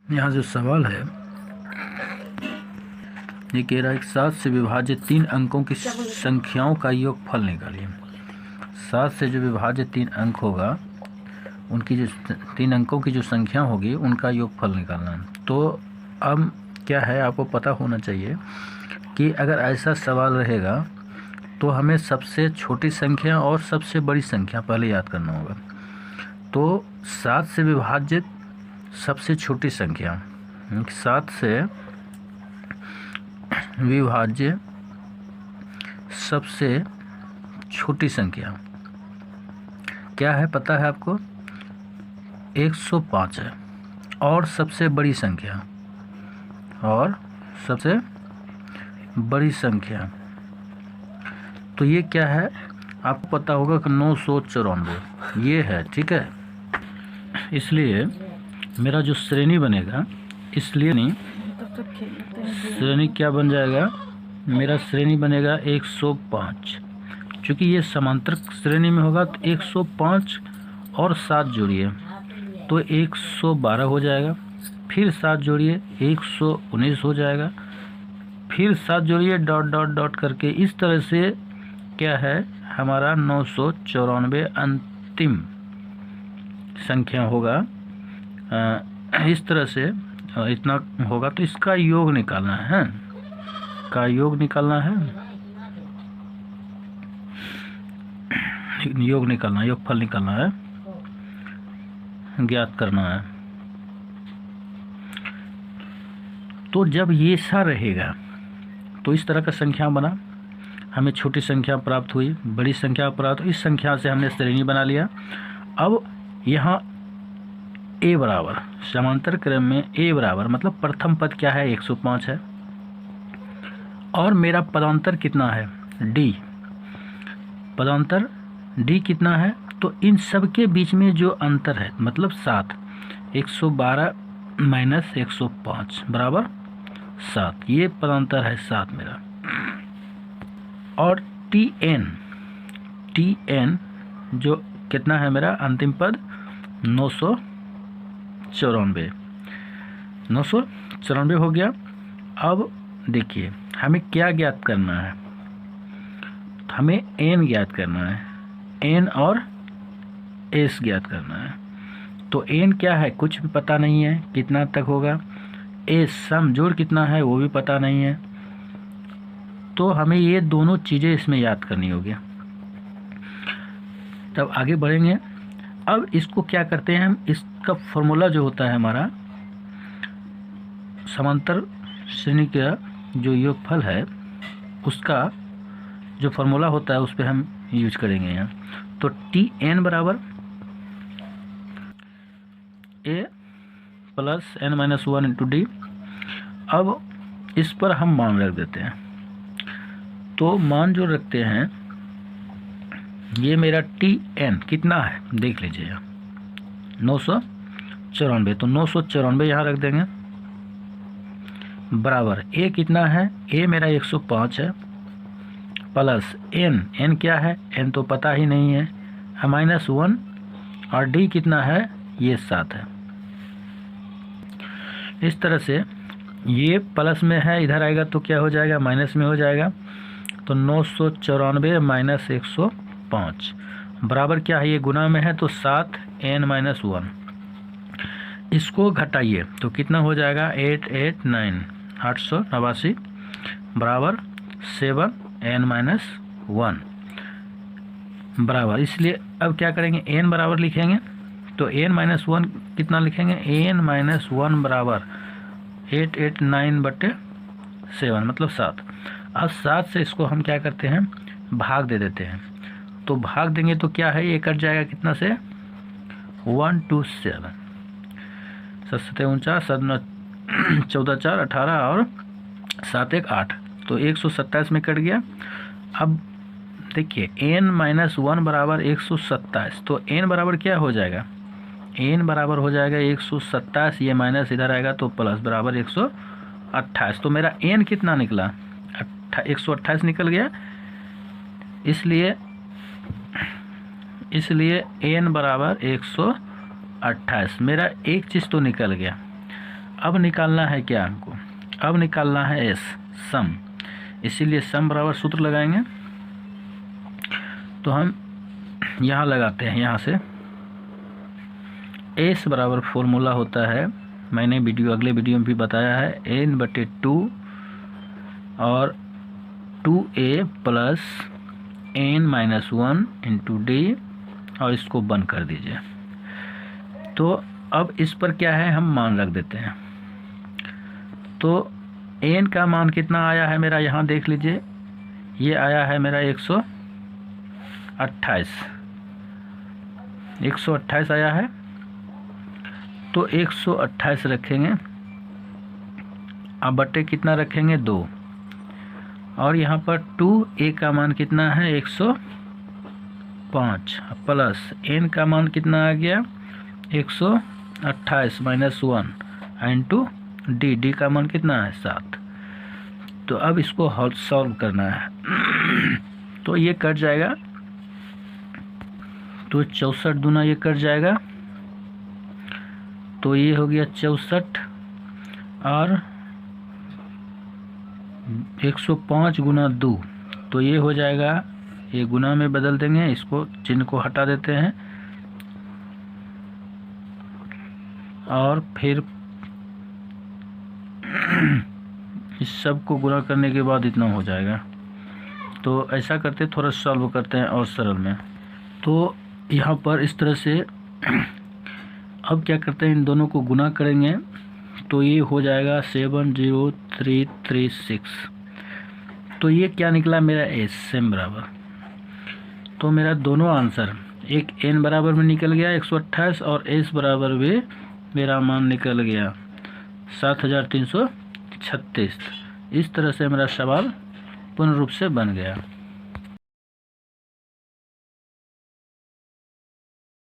यहाँ जो सवाल है ये कह रहा है कि 7 से विभाजित 3 अंकों की संख्याओं का योगफल निकालिए। 7 से जो विभाजित 3 अंक होगा उनकी जो 3 अंकों की जो संख्या होगी उनका योगफल निकालना है। तो अब क्या है, आपको पता होना चाहिए कि अगर ऐसा सवाल रहेगा तो हमें सबसे छोटी संख्या और सबसे बड़ी संख्या पहले याद करना होगा। तो 7 से विभाजित सबसे छोटी संख्या, 7 से विभाज्य सबसे छोटी संख्या क्या है पता है आपको? 105 है। और सबसे बड़ी संख्या तो ये क्या है आपको पता होगा कि 994 ये है, ठीक है। इसलिए मेरा जो श्रेणी बनेगा, इसलिए नहीं श्रेणी क्या बन जाएगा, मेरा श्रेणी बनेगा 105। क्योंकि ये समांतर श्रेणी में होगा तो 105 और 7 जोड़िए तो 112 हो जाएगा, फिर 7 जोड़िए 119 हो जाएगा, फिर 7 जोड़िए डॉट डॉट डॉट करके इस तरह से क्या है हमारा 994 अंतिम संख्या होगा। इस तरह से इतना होगा तो इसका योग निकालना है, योगफल निकालना है, ज्ञात करना है। तो जब ये सा रहेगा तो इस तरह का संख्या बना, हमें छोटी संख्या प्राप्त हुई, बड़ी संख्या प्राप्त हुई, इस संख्या से हमने श्रेणी बना लिया। अब यहाँ a बराबर समांतर क्रम में a बराबर मतलब प्रथम पद क्या है 105 है और मेरा पदांतर कितना है d, पदांतर d कितना है, तो इन सब के बीच में जो अंतर है मतलब 7, 112 माइनस 105 बराबर 7, ये पदांतर है 7 मेरा। और tn जो कितना है मेरा अंतिम पद 994 हो गया। अब देखिए हमें क्या ज्ञात करना है, हमें n ज्ञात करना है, n और s ज्ञात करना है। तो n क्या है कुछ भी पता नहीं है, कितना तक होगा, s सम जोड़ कितना है वो भी पता नहीं है, तो हमें ये दोनों चीज़ें इसमें याद करनी होगी। तब आगे बढ़ेंगे। अब इसको क्या करते हैं हम, इसका फॉर्मूला जो होता है हमारा समांतर श्रेणी का जो योगफल है उसका जो फॉर्मूला होता है उस पर हम यूज करेंगे यहाँ। तो tn बराबर a plus n-1 into D. अब इस पर हम मान रख देते हैं, तो मान जो रखते हैं ये मेरा tn कितना है देख लीजिए 994, तो 994 यहाँ रख देंगे बराबर a कितना है, a मेरा 105 है प्लस n क्या है, n तो पता ही नहीं है, -1 और d कितना है ये 7 है। इस तरह से ये प्लस में है, इधर आएगा तो क्या हो जाएगा माइनस में हो जाएगा, तो 994 माइनस 105 बराबर क्या है, ये गुना में है तो 7n-1। इसको घटाइए तो कितना हो जाएगा 889 बराबर 7n-1 बराबर। इसलिए अब क्या करेंगे n बराबर लिखेंगे, तो n-1 कितना लिखेंगे, n-1 बराबर 889/7 मतलब 7। अब 7 से इसको हम क्या करते हैं भाग दे देते हैं, तो भाग देंगे तो क्या है ये कट जाएगा कितना से 127, 7 49 14 4 18 और 7 1 8, तो 127 में कट गया। अब देखिए n-1 बराबर 127, तो n बराबर क्या हो जाएगा, n बराबर हो जाएगा 127, ये माइनस इधर आएगा तो प्लस बराबर 128, तो मेरा n कितना निकला 128 निकल गया। इसलिए n बराबर 128 मेरा एक चीज़ तो निकल गया। अब निकालना है क्या हमको, अब निकालना है एस, सम। इसीलिए सम बराबर सूत्र लगाएंगे। तो हम यहाँ लगाते हैं, यहाँ से एस बराबर फॉर्मूला होता है, मैंने अगले वीडियो में भी बताया है, n/2 और 2a plus n-1 into D, और इसको बंद कर दीजिए। तो अब इस पर क्या है, हम मान रख देते हैं। तो n का मान कितना आया है मेरा, यहाँ देख लीजिए, ये आया है मेरा 128 आया है। तो 128 रखेंगे, अब बटे कितना रखेंगे, 2, और यहाँ पर 2a का मान कितना है, 105, प्लस n का मान कितना आ गया, 128 - 1 इंटू डी का मान कितना है, 7। तो अब इसको सॉल्व करना है। तो ये कट जाएगा, तो 64 दूना ये कट जाएगा, तो ये हो गया 64, और 105 गुना 2, तो ये हो जाएगा, ये गुना में बदल देंगे, इसको चिन्ह को हटा देते हैं, और फिर इस सब को गुना करने के बाद इतना हो जाएगा। तो ऐसा करते, थोड़ा सॉल्व करते हैं और सरल में। तो यहाँ पर इस तरह से अब क्या करते हैं, इन दोनों को गुना करेंगे, तो ये हो जाएगा 70336। तो ये क्या निकला मेरा एस, सेम बराबर। तो मेरा दोनों आंसर, एक n बराबर में निकल गया 128, और एस बराबर भी मेरा मान निकल गया 7336। इस तरह से मेरा सवाल पूर्ण रूप से बन गया।